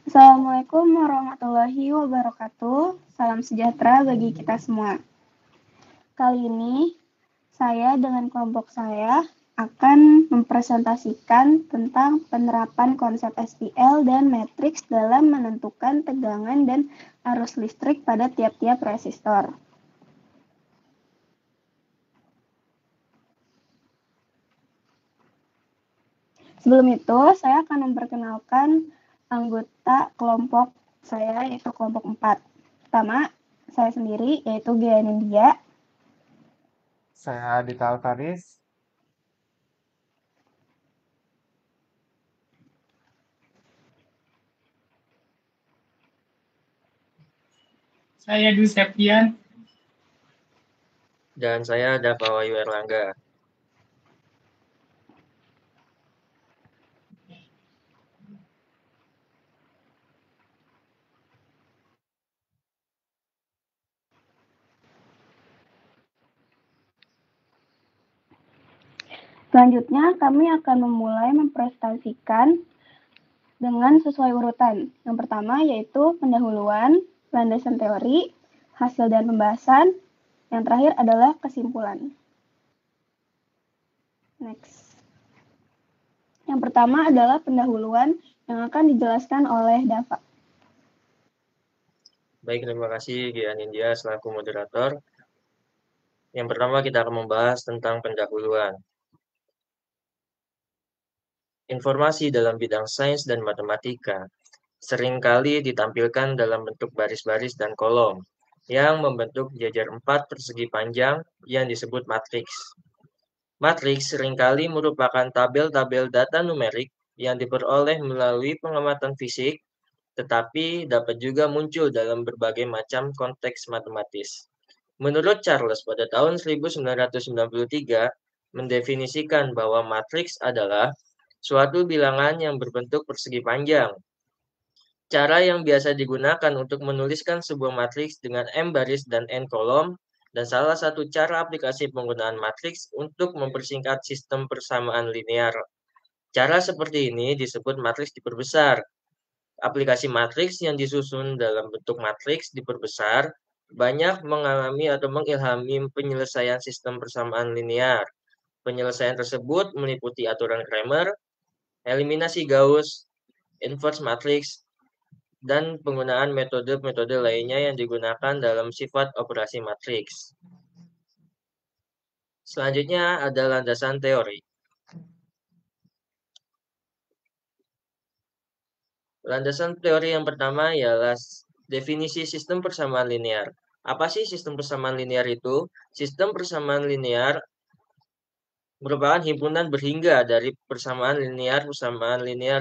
Assalamualaikum warahmatullahi wabarakatuh. Salam sejahtera bagi kita semua. Kali ini saya dengan kelompok saya akan mempresentasikan tentang penerapan konsep SPL dan matriks dalam menentukan tegangan dan arus listrik pada tiap-tiap resistor. Sebelum itu, saya akan memperkenalkan anggota kelompok saya, yaitu kelompok 4. Pertama, saya sendiri, yaitu Gia Nindya. Saya Adita Alvaris. Saya Dwi Septian. Dan saya Dava Wahyu Erlangga. Selanjutnya, kami akan memulai mempresentasikan dengan sesuai urutan. Yang pertama yaitu pendahuluan, landasan teori, hasil dan pembahasan. Yang terakhir adalah kesimpulan. Next. Yang pertama adalah pendahuluan yang akan dijelaskan oleh Dava. Baik, terima kasih Gia Nindya selaku moderator. Yang pertama kita akan membahas tentang pendahuluan. Informasi dalam bidang sains dan matematika seringkali ditampilkan dalam bentuk baris-baris dan kolom yang membentuk jajar 4 persegi panjang yang disebut matriks. Matriks seringkali merupakan tabel-tabel data numerik yang diperoleh melalui pengamatan fisik, tetapi dapat juga muncul dalam berbagai macam konteks matematis. Menurut Charles pada tahun 1993, mendefinisikan bahwa matriks adalah suatu bilangan yang berbentuk persegi panjang. Cara yang biasa digunakan untuk menuliskan sebuah matriks dengan M baris dan N kolom, dan salah satu cara aplikasi penggunaan matriks untuk mempersingkat sistem persamaan linear. Cara seperti ini disebut matriks diperbesar. Aplikasi matriks yang disusun dalam bentuk matriks diperbesar banyak mengalami atau mengilhami penyelesaian sistem persamaan linear. Penyelesaian tersebut meliputi aturan Cramer, eliminasi Gauss, inverse matrix, dan penggunaan metode-metode lainnya yang digunakan dalam sifat operasi matriks. Selanjutnya ada landasan teori. Landasan teori yang pertama ialah definisi sistem persamaan linear. Apa sih sistem persamaan linear itu? Sistem persamaan linear merupakan himpunan berhingga dari persamaan linear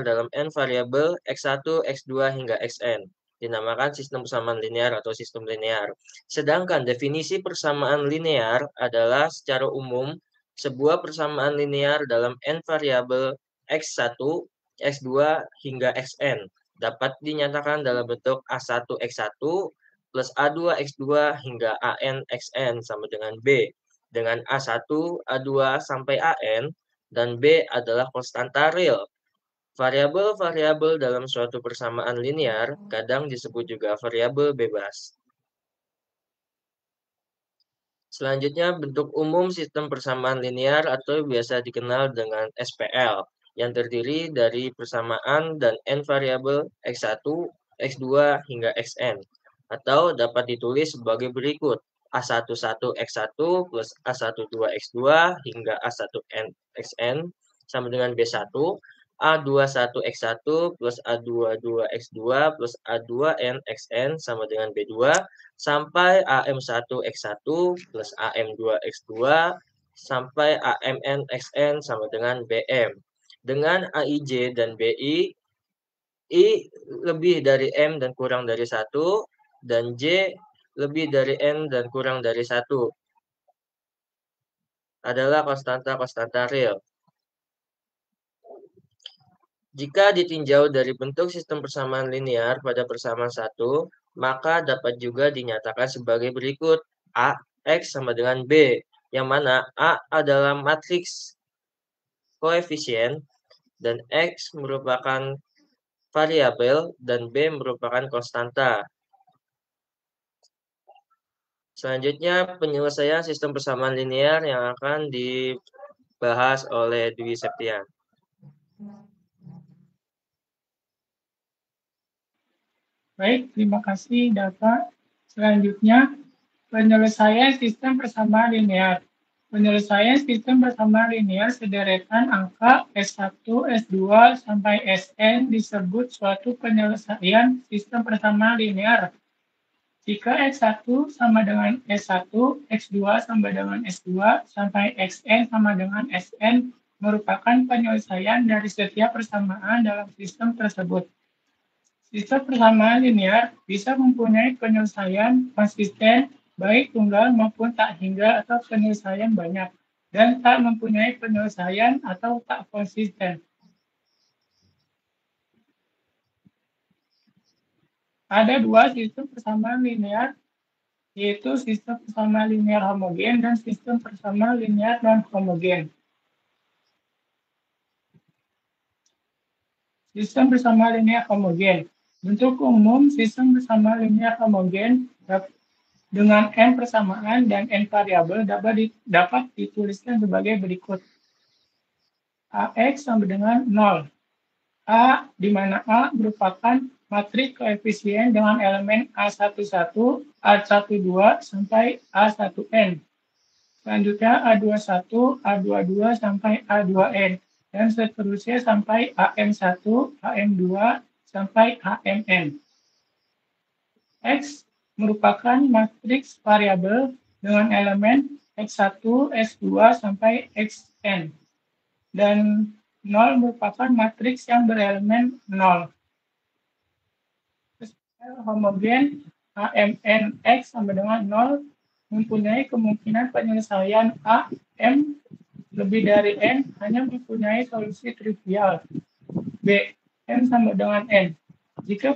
dalam n variabel x1, x2 hingga xn. Dinamakan sistem persamaan linear atau sistem linear. Sedangkan definisi persamaan linear adalah secara umum sebuah persamaan linear dalam n variabel x1, x2 hingga xn dapat dinyatakan dalam bentuk A1 x1 plus A2 x2 hingga AN xn sama dengan B, dengan A1, A2 sampai AN, dan B adalah konstanta real. Variabel-variabel dalam suatu persamaan linear kadang disebut juga variabel bebas. Selanjutnya, bentuk umum sistem persamaan linear atau biasa dikenal dengan SPL, yang terdiri dari persamaan dan n variabel x1, x2 hingga xn, atau dapat ditulis sebagai berikut: A11 x1 plus A12 x2 hingga A1n xn sama dengan B1, A21 x1 plus A22 x2 plus A2n xn sama dengan B2, sampai AM1 x1 plus AM2 x2 sampai AMN xn sama dengan BM. Dengan AIJ dan BI, I lebih dari M dan kurang dari 1, dan J lebih dari N dan kurang dari 1 adalah konstanta-konstanta real. Jika ditinjau dari bentuk sistem persamaan linear pada persamaan 1, maka dapat juga dinyatakan sebagai berikut: A, X sama dengan B, yang mana A adalah matriks koefisien dan X merupakan variabel, dan B merupakan konstanta. Selanjutnya, penyelesaian sistem persamaan linear yang akan dibahas oleh Dwi Septian. Baik, terima kasih Dava. Selanjutnya, penyelesaian sistem persamaan linear. Penyelesaian sistem persamaan linear sederetan angka S1, S2, sampai Sn disebut suatu penyelesaian sistem persamaan linear. Jika X1 sama dengan S1, X2 sama dengan S2, sampai Xn sama dengan Sn merupakan penyelesaian dari setiap persamaan dalam sistem tersebut. Sistem persamaan linear bisa mempunyai penyelesaian konsisten baik tunggal maupun tak hingga atau penyelesaian banyak, dan tak mempunyai penyelesaian atau tak konsisten. Ada dua sistem persamaan linear, yaitu sistem persamaan linear homogen dan sistem persamaan linear non-homogen. Sistem persamaan linear homogen. Bentuk umum sistem persamaan linear homogen dengan n persamaan dan n variabel dapat dituliskan sebagai berikut. AX sama dengan 0. A, di mana A merupakan matriks koefisien dengan elemen A11, A12, sampai A1N. Selanjutnya A21, A22, sampai A2N. Dan seterusnya sampai AM1, AM2, sampai AMN. X merupakan matriks variabel dengan elemen X1, S2, sampai Xn. Dan 0 merupakan matriks yang berelemen 0. Homogen AMN X sama dengan 0 mempunyai kemungkinan penyelesaian A, M lebih dari N hanya mempunyai solusi trivial. B, M sama dengan N. Jika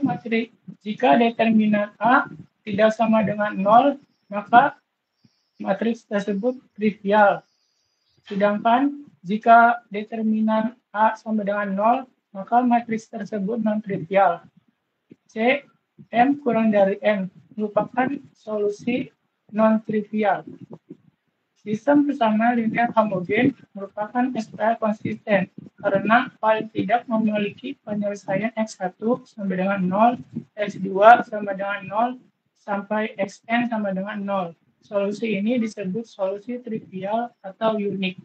determinan A tidak sama dengan 0, maka matriks tersebut trivial. Sedangkan jika determinan A sama dengan 0, maka matriks tersebut non-trivial. C, M kurang dari N merupakan solusi non-trivial. Sistem persamaan linear homogen merupakan SPL konsisten karena paling tidak memiliki penyelesaian X1 sama dengan 0, X2 sama dengan 0, sampai Xn sama dengan 0. Solusi ini disebut solusi trivial atau unik.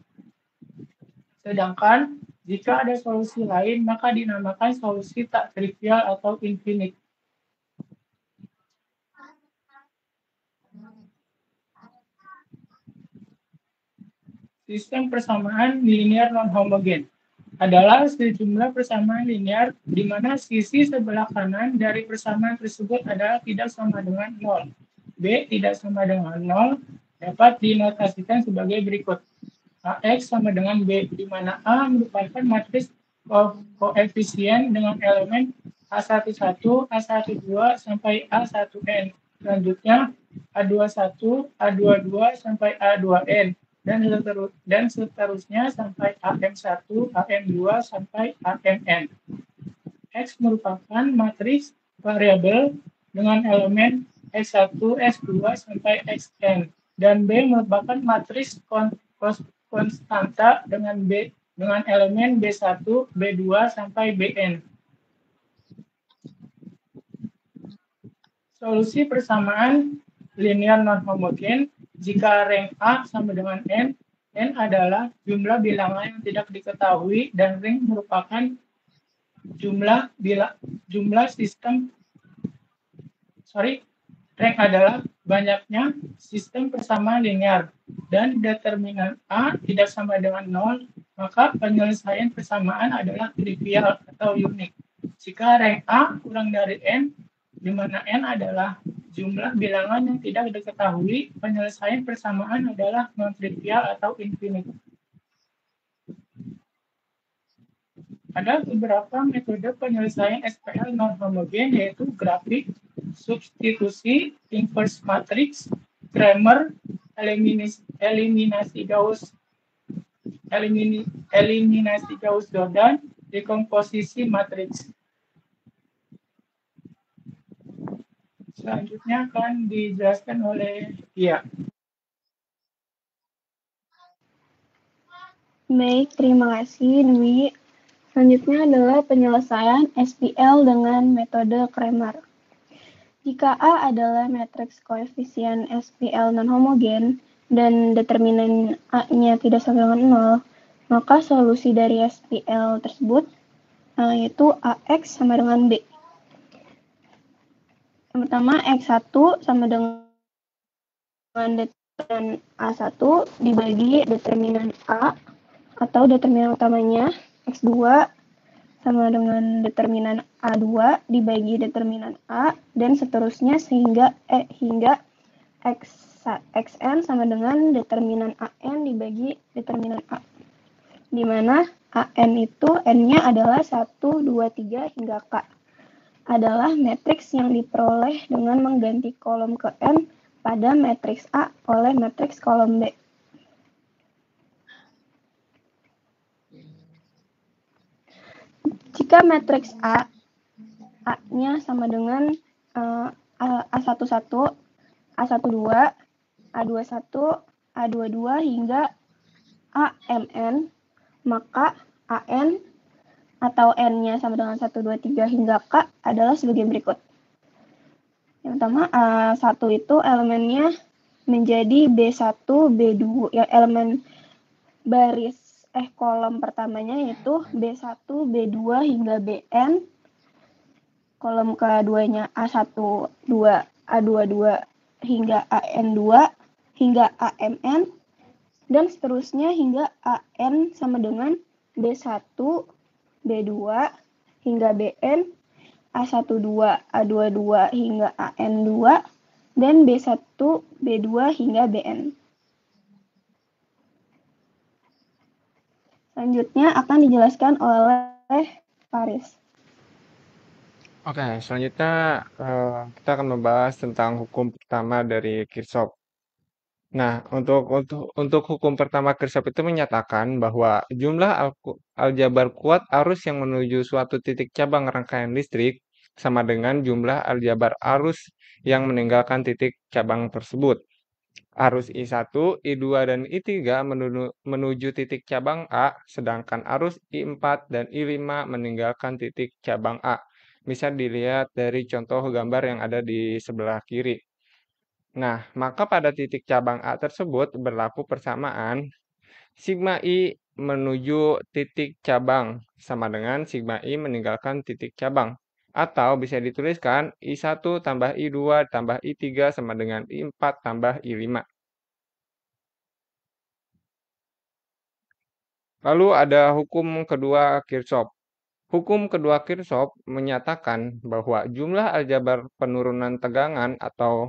Sedangkan jika ada solusi lain, maka dinamakan solusi tak trivial atau infinite. Sistem persamaan linear non-homogen adalah sejumlah persamaan linear di mana sisi sebelah kanan dari persamaan tersebut adalah tidak sama dengan 0. B tidak sama dengan 0 dapat dinotasikan sebagai berikut. AX sama dengan B, di mana A merupakan matriks koefisien dengan elemen A11, A12, sampai A1N. Selanjutnya A21, A22, sampai A2N. Dan seterusnya sampai AM1, AM2, sampai AMN. X merupakan matriks variabel dengan elemen X1, S2, sampai Xn. Dan B merupakan matriks konstanta dengan elemen B1, B2, sampai Bn. Solusi persamaan linear non-homogen jika rank A sama dengan N, N adalah jumlah bilangan yang tidak diketahui dan ring merupakan rank adalah banyaknya sistem persamaan linear dan determinan A tidak sama dengan 0, maka penyelesaian persamaan adalah trivial atau unik. Jika rank A kurang dari N, di mana N adalah jumlah bilangan yang tidak diketahui, penyelesaian persamaan adalah non-trivial atau infinite. Ada beberapa metode penyelesaian SPL non-homogen, yaitu grafik, substitusi, inverse matrix, Cramer, eliminasi Gauss-Jordan, dekomposisi matriks. Selanjutnya akan dijelaskan oleh Tia. Baik, terima kasih Dwi. Selanjutnya adalah penyelesaian SPL dengan metode Kramer. Jika A adalah matriks koefisien SPL non-homogen dan determinan A-nya tidak sama dengan 0, maka solusi dari SPL tersebut yaitu AX sama dengan B. Yang pertama, X1 sama dengan determinan A1 dibagi determinan A atau determinan utamanya X2 sama dengan determinan A2 dibagi determinan A dan seterusnya hingga Xn sama dengan determinan AN dibagi determinan A. Di mana AN itu N-nya adalah 1, 2, 3 hingga K. Adalah matriks yang diperoleh dengan mengganti kolom ke N pada matriks A oleh matriks kolom B. Jika matriks A-nya sama dengan A11, A12, A21, A22 hingga AMN, maka AN atau N-nya sama dengan 1, 2, 3 hingga K adalah sebagai berikut. Yang pertama, A1 itu elemennya menjadi B1, B2, ya elemen baris kolom pertamanya yaitu B1, B2 hingga Bn. Kolom keduanya A1, 2, A22 hingga AN2 hingga AMN dan seterusnya hingga AN sama dengan B1, B2 hingga Bn, A12, A22 hingga AN2, dan B1, B2 hingga Bn. Selanjutnya akan dijelaskan oleh Faris. Oke, selanjutnya kita akan membahas tentang hukum pertama dari Kirchhoff. Nah, untuk hukum pertama Kirchhoff itu menyatakan bahwa jumlah aljabar kuat arus yang menuju suatu titik cabang rangkaian listrik sama dengan jumlah aljabar arus yang meninggalkan titik cabang tersebut. Arus I1, I2, dan I3 menuju titik cabang A, sedangkan arus I4 dan I5 meninggalkan titik cabang A. Bisa dilihat dari contoh gambar yang ada di sebelah kiri. Nah, maka pada titik cabang A tersebut berlaku persamaan sigma I menuju titik cabang sama dengan sigma I meninggalkan titik cabang. Atau bisa dituliskan I1 tambah I2 tambah I3 sama dengan I4 tambah I5. Lalu ada hukum kedua Kirchhoff. Hukum kedua Kirchhoff menyatakan bahwa jumlah aljabar penurunan tegangan atau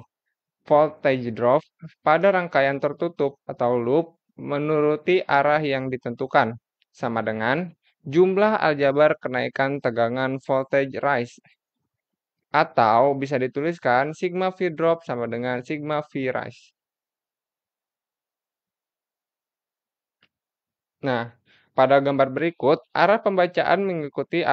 voltage drop pada rangkaian tertutup atau loop menuruti arah yang ditentukan, sama dengan jumlah aljabar kenaikan tegangan voltage rise. Atau bisa dituliskan sigma V drop sama dengan sigma V rise. Nah, pada gambar berikut, arah pembacaan mengikuti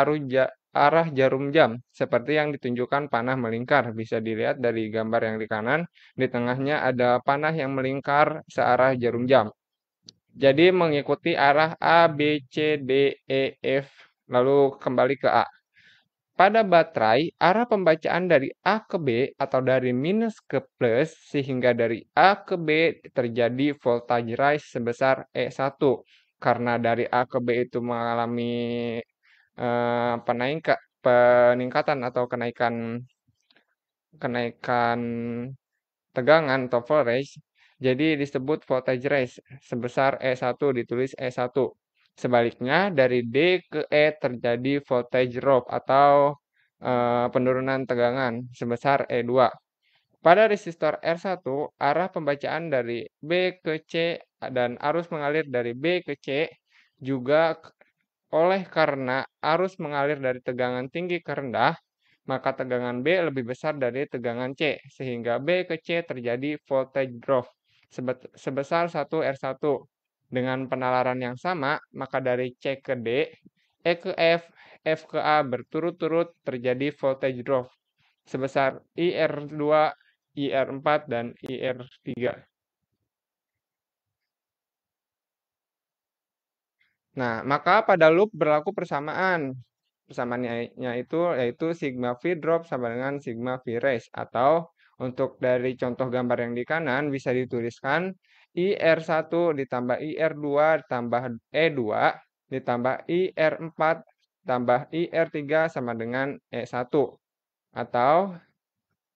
arah jarum jam, seperti yang ditunjukkan panah melingkar. Bisa dilihat dari gambar yang di kanan, di tengahnya ada panah yang melingkar searah jarum jam. Jadi mengikuti arah A, B, C, D, E, F, lalu kembali ke A. Pada baterai, arah pembacaan dari A ke B atau dari minus ke plus, sehingga dari A ke B terjadi voltage rise sebesar E1. Karena dari A ke B itu mengalami peningkatan atau kenaikan tegangan atau voltage, jadi disebut voltage rise sebesar E1, ditulis E1. Sebaliknya dari D ke E terjadi voltage drop atau penurunan tegangan sebesar E2. Pada resistor R1, arah pembacaan dari B ke C dan arus mengalir dari B ke C juga oleh karena arus mengalir dari tegangan tinggi ke rendah, maka tegangan B lebih besar dari tegangan C, sehingga B ke C terjadi voltage drop sebesar 1 R1. Dengan penalaran yang sama, maka dari C ke D, E ke F, F ke A berturut-turut terjadi voltage drop sebesar IR2, IR4, dan IR3. Nah, maka pada loop berlaku persamaan. Persamaannya itu yaitu sigma V drop sama dengan sigma V raise. Atau untuk dari contoh gambar yang di kanan bisa dituliskan IR1 ditambah IR2 ditambah E2 ditambah IR4 tambah IR3 sama dengan E1. Atau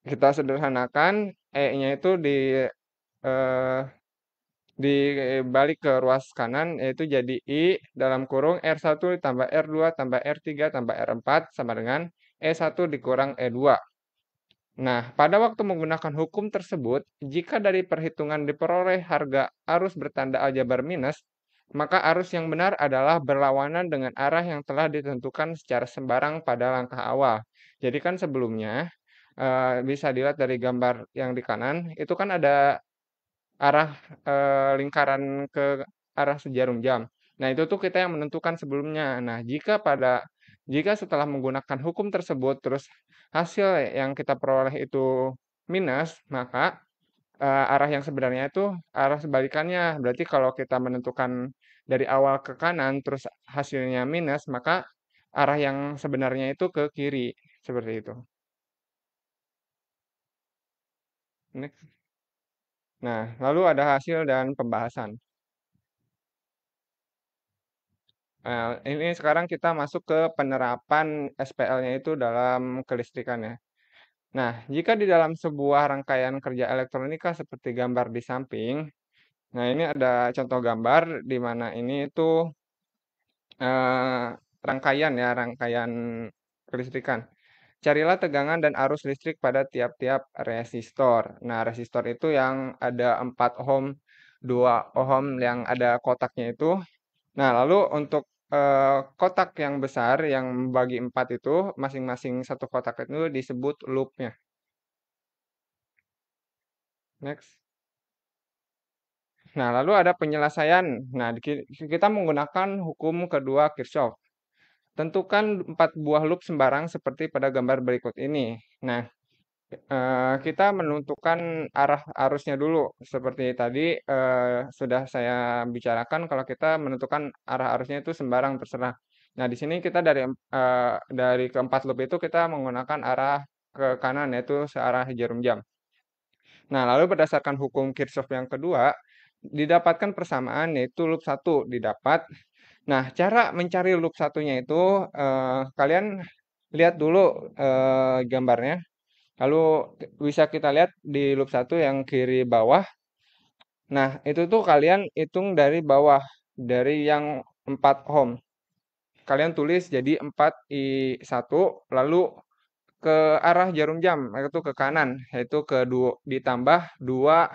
kita sederhanakan E-nya itu eh, dibalik ke ruas kanan yaitu jadi I dalam kurung R1 tambah R2 tambah R3 tambah R4 sama dengan E1 dikurang E2. Nah, pada waktu menggunakan hukum tersebut, jika dari perhitungan diperoleh harga arus bertanda aljabar minus, maka arus yang benar adalah berlawanan dengan arah yang telah ditentukan secara sembarang pada langkah awal. Jadi kan sebelumnya, bisa dilihat dari gambar yang di kanan, itu kan ada arah lingkaran ke arah sejarum jam. Nah, itu tuh kita yang menentukan sebelumnya. Nah, jika setelah menggunakan hukum tersebut terus hasil yang kita peroleh itu minus, maka arah yang sebenarnya itu arah sebalikannya. Berarti kalau kita menentukan dari awal ke kanan terus hasilnya minus, maka arah yang sebenarnya itu ke kiri, seperti itu. Next. Nah, lalu ada hasil dan pembahasan. Nah, ini sekarang kita masuk ke penerapan SPL-nya itu dalam kelistrikan ya. Nah, jika di dalam sebuah rangkaian kerja elektronika seperti gambar di samping, nah ini ada contoh gambar di mana ini itu eh, rangkaian kelistrikan. Carilah tegangan dan arus listrik pada tiap-tiap resistor. Nah, resistor itu yang ada 4 ohm, 2 ohm yang ada kotaknya itu. Nah, lalu untuk kotak yang besar yang bagi 4 itu, masing-masing satu kotak itu disebut loopnya. Next. Nah, lalu ada penyelesaian. Nah, kita menggunakan hukum kedua Kirchhoff. Tentukan 4 buah loop sembarang seperti pada gambar berikut ini. Nah, kita menentukan arah arusnya dulu. Seperti tadi sudah saya bicarakan kalau kita menentukan arah arusnya itu sembarang terserah. Nah, di sini kita dari keempat loop itu kita menggunakan arah ke kanan yaitu searah jarum jam. Nah, lalu berdasarkan hukum Kirchhoff yang kedua, didapatkan persamaan yaitu loop 1 didapat. Nah, cara mencari loop satunya itu kalian lihat dulu gambarnya. Lalu bisa kita lihat di loop 1 yang kiri bawah. Nah, itu tuh kalian hitung dari bawah, dari yang 4 ohm. Kalian tulis jadi 4I1, lalu ke arah jarum jam, itu ke kanan, yaitu ditambah 2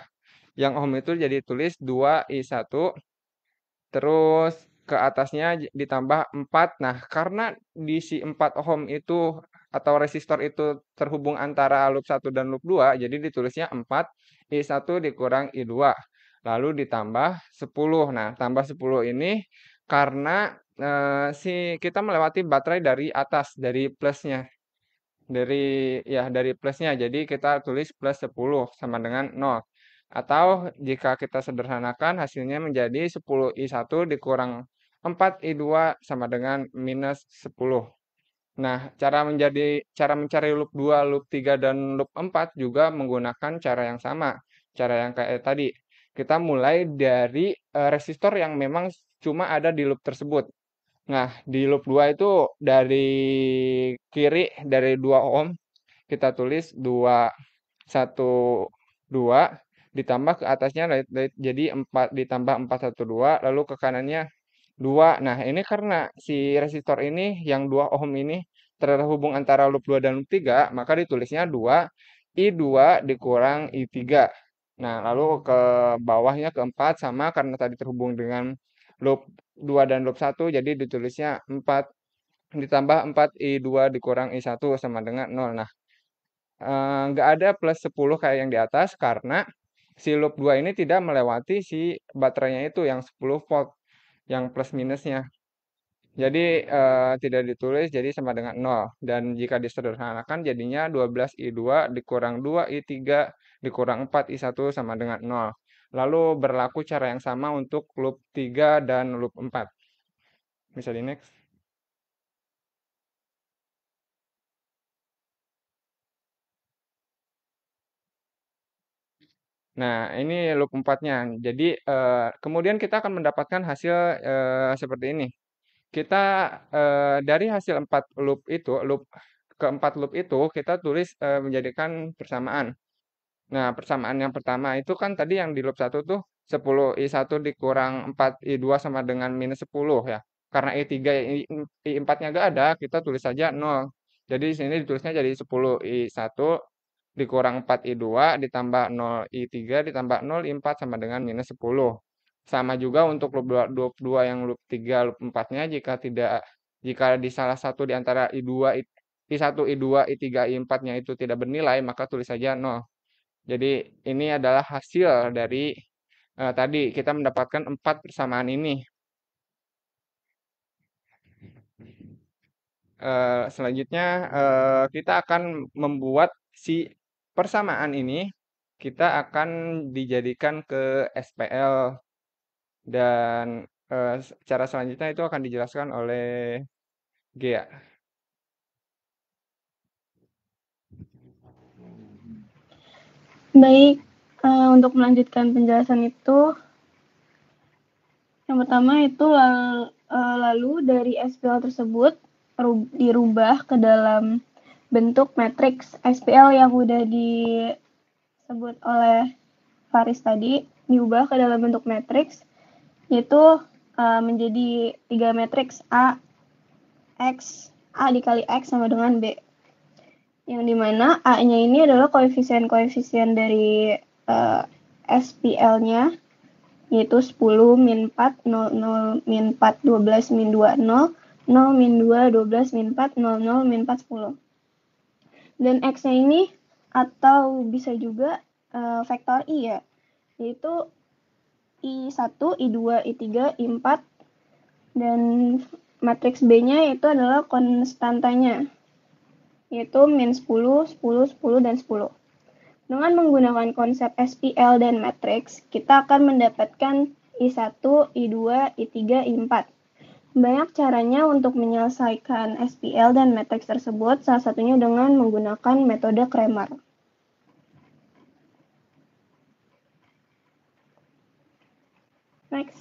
yang ohm itu jadi tulis 2I1, terus ke atasnya ditambah 4. Nah, karena di si 4 ohm itu atau resistor itu terhubung antara loop 1 dan loop 2, jadi ditulisnya 4I1 dikurang I2. Lalu ditambah 10. Nah, tambah 10 ini karena kita melewati baterai dari atas, dari plusnya. Dari plusnya. Jadi kita tulis plus 10 sama dengan 0. Atau jika kita sederhanakan hasilnya menjadi 10I1 dikurang 4I2 sama dengan minus 10. Nah, cara mencari loop 2, loop 3, dan loop 4 juga menggunakan cara yang sama. Cara yang kayak tadi. Kita mulai dari resistor yang memang cuma ada di loop tersebut. Nah, di loop 2 itu dari kiri dari 2 ohm kita tulis 2 1 2 ditambah ke atasnya jadi 4 ditambah 412 lalu ke kanannya 2. Nah, ini karena si resistor ini yang 2 ohm ini terhubung antara loop 2 dan loop 3, maka ditulisnya 2 I2 dikurang I3. Nah, lalu ke bawahnya ke 4 sama karena tadi terhubung dengan loop 2 dan loop 1, jadi ditulisnya 4 ditambah 4I2 dikurang I1 sama dengan 0. Nah, nggak ada plus 10 kayak yang di atas karena si loop 2 ini tidak melewati si baterainya itu yang 10 volt, yang plus minusnya. Jadi tidak ditulis jadi sama dengan 0. Dan jika disederhanakan jadinya 12I2 dikurang 2I3 dikurang 4I1 sama dengan 0. Lalu berlaku cara yang sama untuk loop 3 dan loop 4. Bisa di next. Nah, ini loop 4-nya. Jadi kemudian kita akan mendapatkan hasil seperti ini. Kita dari hasil 4 loop itu, keempat loop itu kita tulis menjadikan persamaan. Nah, persamaan yang pertama itu kan tadi yang di loop 1 tuh 10I1 dikurang 4I2 sama dengan minus 10 ya. Karena I3, I4-nya nggak ada, kita tulis saja 0. Jadi di sini ditulisnya jadi 10I1 dikurang 4I2 ditambah 0I3 ditambah 0I4 sama dengan minus 10. Sama juga untuk loop 2 yang loop 3, loop 4-nya jika di salah satu di antara I1, I2, I3, I4-nya itu tidak bernilai, maka tulis saja 0. Jadi ini adalah hasil dari tadi kita mendapatkan 4 persamaan ini. Selanjutnya kita akan membuat si persamaan ini, kita akan dijadikan ke SPL dan cara selanjutnya itu akan dijelaskan oleh Gea. Baik, untuk melanjutkan penjelasan itu, yang pertama itu lalu dari SPL tersebut dirubah ke dalam bentuk matriks SPL yang udah disebut oleh Faris tadi, diubah ke dalam bentuk matriks, yaitu menjadi 3 matriks A dikali X sama dengan B. Yang dimana A-nya ini adalah koefisien-koefisien dari SPL-nya, yaitu 10, min 4, 0, 0, min 4, 12, min 2, 0, 0, min 2, 12, min 4, 0, 0, min 4, 10. Dan X-nya ini, atau bisa juga vektor I ya, yaitu I1, I2, I3, I4, dan matriks B-nya itu adalah konstantanya, yaitu min 10, 10, 10, dan 10. Dengan menggunakan konsep SPL dan matriks, kita akan mendapatkan I1, I2, I3, I4. Banyak caranya untuk menyelesaikan SPL dan matriks tersebut, salah satunya dengan menggunakan metode Cramer. Next.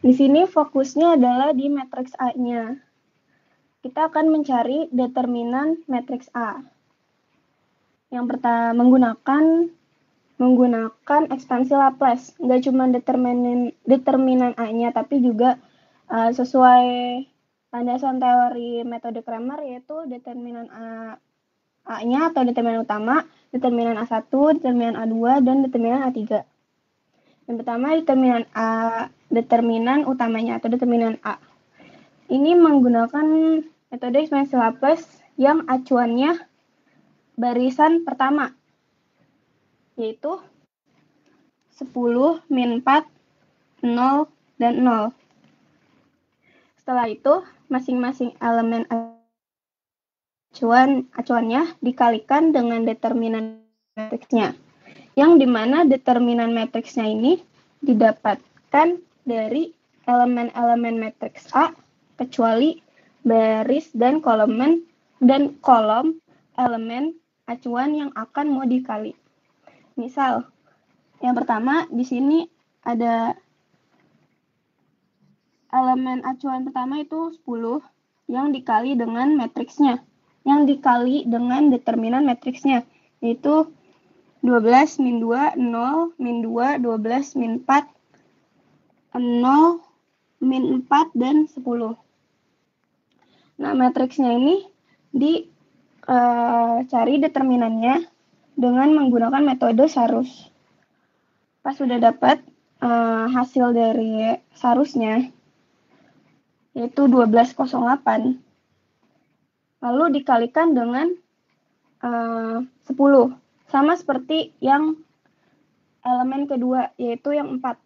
Di sini fokusnya adalah di matriks A-nya. Kita akan mencari determinan matriks A. Yang pertama menggunakan ekspansi Laplace. Nggak cuma determinan A-nya, tapi juga sesuai landasan teori metode Cramer, yaitu determinan A-nya atau determinan utama, determinan A1, determinan A2, dan determinan A3. Yang pertama determinan utamanya atau determinan A. Ini menggunakan metode ekspansi Laplace yang acuannya barisan pertama, yaitu 10, min 4, 0, dan 0. Setelah itu, masing-masing elemen acuannya dikalikan dengan determinan matriksnya, yang dimana determinan matriksnya ini didapatkan dari elemen-elemen matriks A kecuali baris dan kolom elemen acuan yang akan mau dikali. Misal, yang pertama di sini ada elemen acuan pertama itu 10 yang dikali dengan matriksnya, yang dikali dengan determinan matriksnya, yaitu 12, min 2, 0, min 2, 12, min 4, 0, min 4, dan 10. Nah, matriksnya ini dicari determinannya dengan menggunakan metode Sarus. Pas sudah dapat hasil dari Sarusnya, yaitu 1208, lalu dikalikan dengan 10. Sama seperti yang elemen kedua, yaitu yang 4.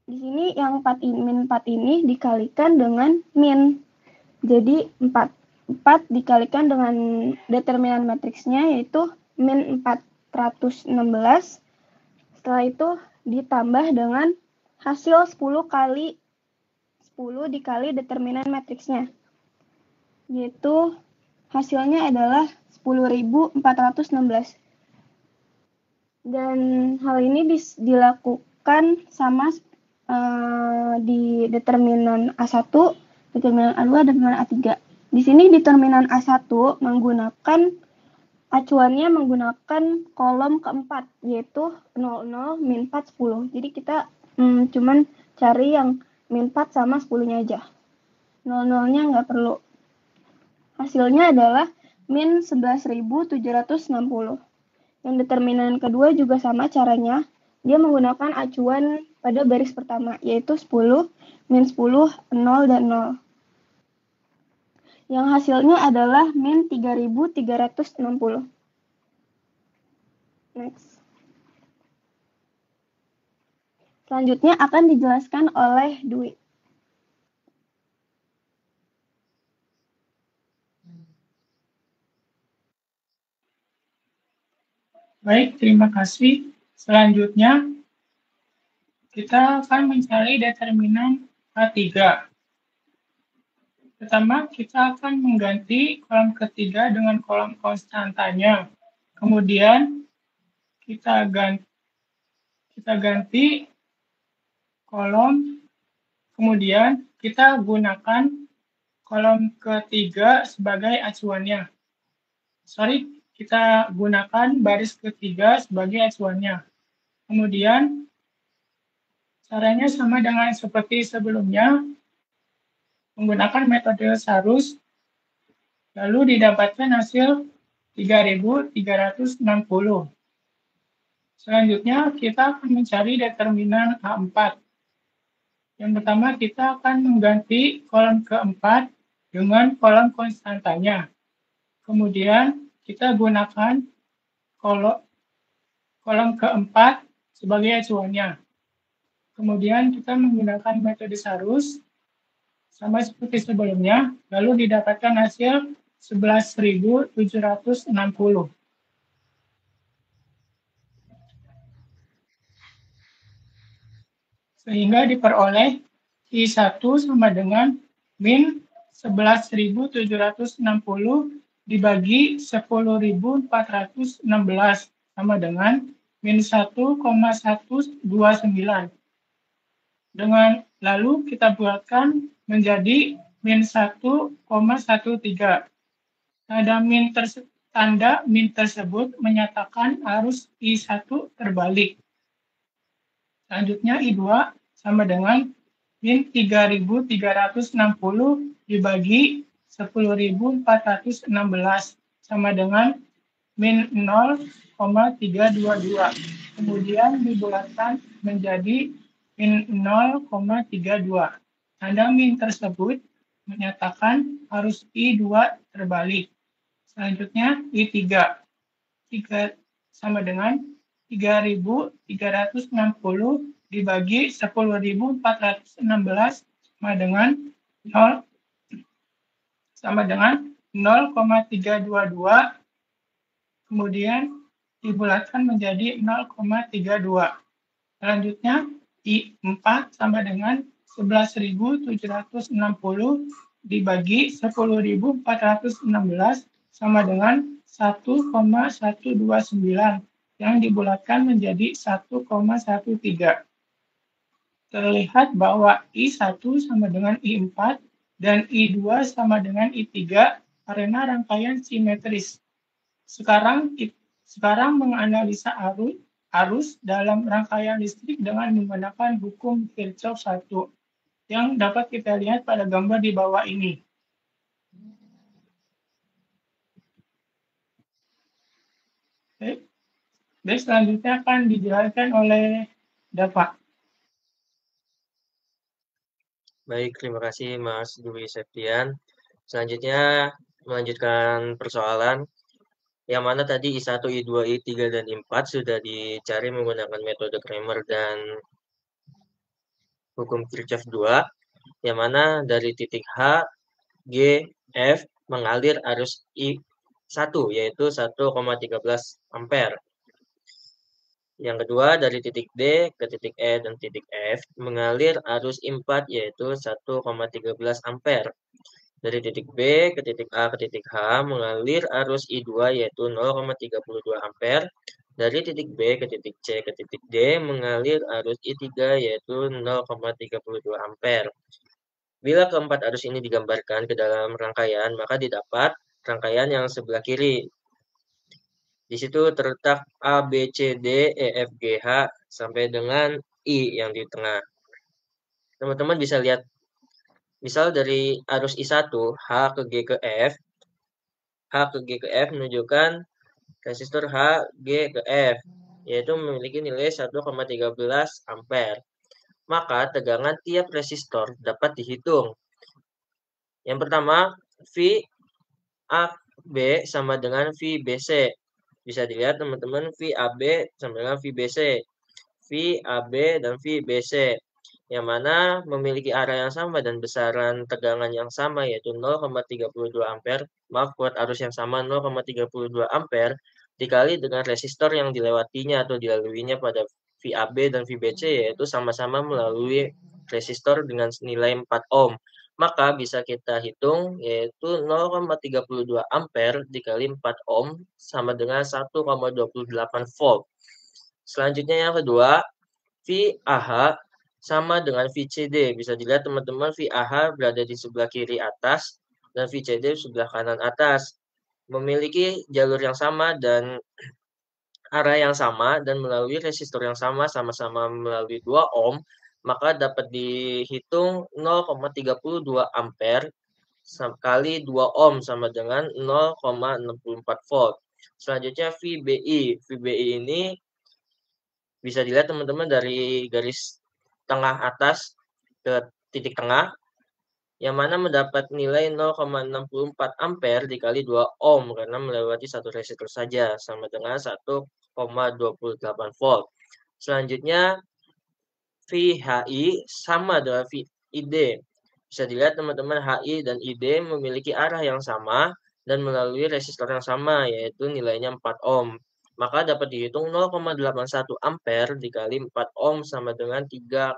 Di sini yang 4 ini, min 4 ini dikalikan dengan min. Jadi 4 dikalikan dengan determinan matriksnya, yaitu min 416. Setelah itu ditambah dengan hasil 10 kali 10 dikali determinan matriksnya, yaitu hasilnya adalah 10.416. Dan hal ini dilakukan sama di determinan A1, determinan A2, determinan A3. Di sini determinan A1 menggunakan acuannya menggunakan kolom keempat, yaitu 00, min 4, 10. Jadi kita cuman cari yang min 4 sama 10-nya aja. 00-nya nggak perlu. Hasilnya adalah min 11.760. Yang determinan kedua juga sama caranya. Dia menggunakan acuan pada baris pertama, yaitu 10, min 10, 0, dan 0. Yang hasilnya adalah min 3.360. Next. Selanjutnya akan dijelaskan oleh Dwi. Baik, terima kasih. Selanjutnya, kita akan mencari determinan A3. Pertama, kita akan mengganti kolom ketiga dengan kolom konstantanya. Kemudian, kita ganti kolom, kemudian kita gunakan kolom ketiga sebagai acuannya. Kita gunakan baris ketiga sebagai acuannya. Kemudian, caranya sama dengan seperti sebelumnya, menggunakan metode Sarus, lalu didapatkan hasil 3.360. Selanjutnya, kita akan mencari determinan A4. Yang pertama, kita akan mengganti kolom keempat dengan kolom konstantanya. Kemudian, kita gunakan kolom keempat sebagai acuannya. Kemudian, kita menggunakan metode Sarus, sama seperti sebelumnya, lalu didapatkan hasil 11.760. Sehingga diperoleh I1 sama dengan min 11.760 dibagi 10.416 sama dengan min 1,129. Lalu kita buatkan menjadi min 1,13. Tanda min tersebut menyatakan arus I1 terbalik. Selanjutnya I2 sama dengan min 3.360 dibagi 10.416 sama dengan min 0,322. Kemudian dibulatkan menjadi min 0,32. Tanda min tersebut menyatakan arus I2 terbalik. Selanjutnya I3. Sama dengan 3.360 dibagi 10.416 sama dengan 0,322. Kemudian dibulatkan menjadi 0,32. Selanjutnya I4 sama dengan 11.760 dibagi 10.416 sama dengan 1,129 yang dibulatkan menjadi 1,13. Terlihat bahwa I1 sama dengan I4 dan I2 sama dengan I3 karena rangkaian simetris. Sekarang menganalisa arus dalam rangkaian listrik dengan menggunakan hukum Kirchhoff 1 yang dapat kita lihat pada gambar di bawah ini. Baik, selanjutnya akan dijelaskan oleh Dava. Baik, terima kasih Mas Dwi Septian. Selanjutnya melanjutkan persoalan. yang mana tadi I1, I2, I3, dan I4 sudah dicari menggunakan metode Cramer dan hukum Kirchhoff 2, yang mana dari titik H, G, F mengalir arus I1, yaitu 1,13 ampere. Yang kedua, dari titik D ke titik E dan titik F mengalir arus I4, yaitu 1,13 ampere. Dari titik B ke titik A ke titik H mengalir arus I2, yaitu 0,32 ampere. Dari titik B ke titik C ke titik D mengalir arus I3, yaitu 0,32 ampere. Bila keempat arus ini digambarkan ke dalam rangkaian, maka didapat rangkaian yang sebelah kiri. Di situ terletak A, B, C, D, E, F, G, H, sampai dengan I yang di tengah. Teman-teman bisa lihat, misal dari arus I1, H ke G ke F, H ke G ke F menunjukkan resistor H, G ke F, yaitu memiliki nilai 1,13 ampere. Maka tegangan tiap resistor dapat dihitung. Yang pertama, V AB sama dengan VBC. Bisa dilihat teman-teman, VAB sama dengan VBC. VAB dan VBC, yang mana memiliki arah yang sama dan besaran tegangan yang sama, yaitu 0,32 ampere. Maaf, kuat arus yang sama 0,32 ampere dikali dengan resistor yang dilewatinya atau dilaluinya pada VAB dan VBC, yaitu sama-sama melalui resistor dengan nilai 4 ohm. Maka bisa kita hitung, yaitu 0,32 ampere dikali 4 ohm sama dengan 1,28 volt. Selanjutnya yang kedua, VAH sama dengan VCD. Bisa dilihat teman-teman, VAH berada di sebelah kiri atas dan VCD sebelah kanan atas. Memiliki jalur yang sama dan arah yang sama dan melalui resistor yang sama-sama melalui 2 ohm, maka dapat dihitung 0,32 ampere kali 2 ohm sama dengan 0,64 volt. Selanjutnya VBI. VBI ini bisa dilihat teman-teman dari garis tengah atas ke titik tengah, yang mana mendapat nilai 0,64 ampere dikali 2 ohm karena melewati satu resistor saja, sama dengan 1,28 volt. Selanjutnya VHI sama dengan VID. Bisa dilihat teman-teman, HI dan ID memiliki arah yang sama dan melalui resistor yang sama, yaitu nilainya 4 ohm. Maka dapat dihitung 0,81 ampere dikali 4 ohm sama dengan 3,24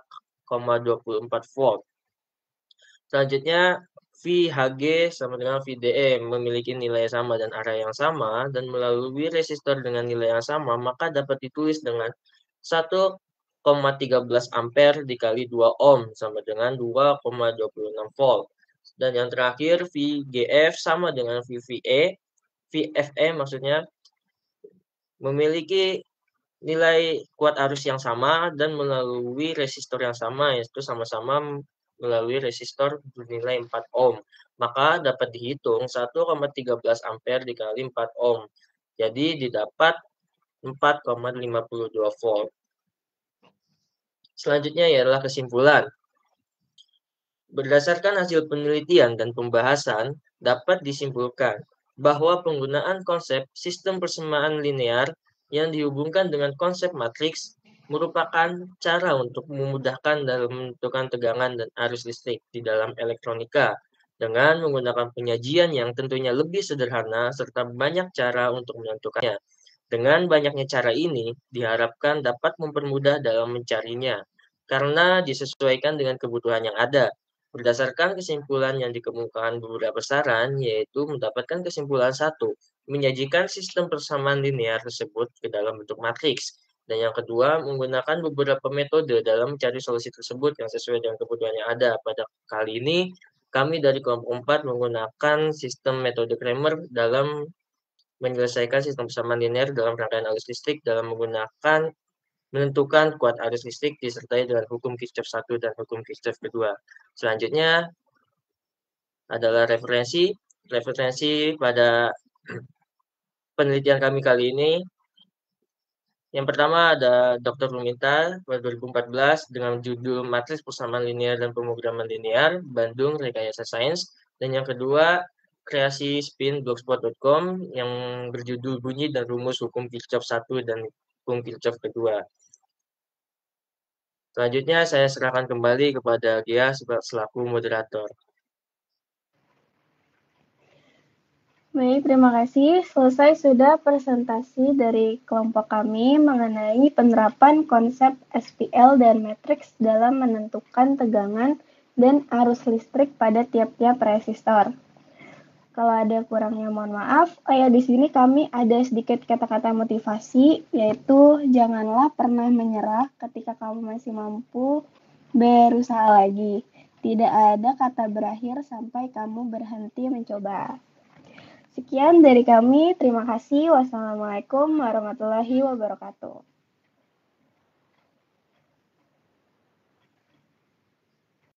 volt. Selanjutnya VHG sama dengan VDE memiliki nilai sama dan arah yang sama dan melalui resistor dengan nilai yang sama, maka dapat ditulis dengan 1,13 ampere dikali 2 ohm sama dengan 2,26 volt. Dan yang terakhir VGF sama dengan VFE maksudnya memiliki nilai kuat arus yang sama dan melalui resistor yang sama, yaitu sama-sama melalui resistor bernilai 4 ohm. Maka dapat dihitung 1,13 ampere dikali 4 ohm. Jadi didapat 4,52 volt. Selanjutnya ialah kesimpulan. Berdasarkan hasil penelitian dan pembahasan, dapat disimpulkan bahwa penggunaan konsep sistem persamaan linear yang dihubungkan dengan konsep matriks merupakan cara untuk memudahkan dalam menentukan tegangan dan arus listrik di dalam elektronika dengan menggunakan penyajian yang tentunya lebih sederhana serta banyak cara untuk menentukannya. Dengan banyaknya cara ini, diharapkan dapat mempermudah dalam mencarinya, karena disesuaikan dengan kebutuhan yang ada. Berdasarkan kesimpulan yang dikemukakan beberapa saran, yaitu mendapatkan kesimpulan 1, menyajikan sistem persamaan linear tersebut ke dalam bentuk matriks. Dan yang kedua, menggunakan beberapa metode dalam mencari solusi tersebut yang sesuai dengan kebutuhan yang ada. Pada kali ini, kami dari kelompok 4 menggunakan sistem metode Cramer dalam menyelesaikan sistem persamaan linear dalam rangkaian arus listrik dalam menentukan kuat arus listrik disertai dengan hukum Kirchhoff 1 dan hukum Kirchhoff kedua. Selanjutnya adalah referensi pada penelitian kami kali ini. Yang pertama ada Dr. Luminta pada 2014 dengan judul Matriks Persamaan Linear dan Pemrograman Linear, Bandung Rekayasa Sains. Dan yang kedua kreasi spin blogspot.com yang berjudul Bunyi dan Rumus Hukum Kirchhoff 1 dan Hukum Kirchhoff kedua. Selanjutnya saya serahkan kembali kepada Gia selaku moderator. Baik, terima kasih. Selesai sudah presentasi dari kelompok kami mengenai penerapan konsep SPL dan matriks dalam menentukan tegangan dan arus listrik pada tiap-tiap resistor. Kalau ada kurangnya mohon maaf. Di sini kami ada sedikit kata-kata motivasi, yaitu janganlah pernah menyerah ketika kamu masih mampu berusaha lagi. Tidak ada kata berakhir sampai kamu berhenti mencoba. Sekian dari kami, terima kasih. Wassalamualaikum warahmatullahi wabarakatuh.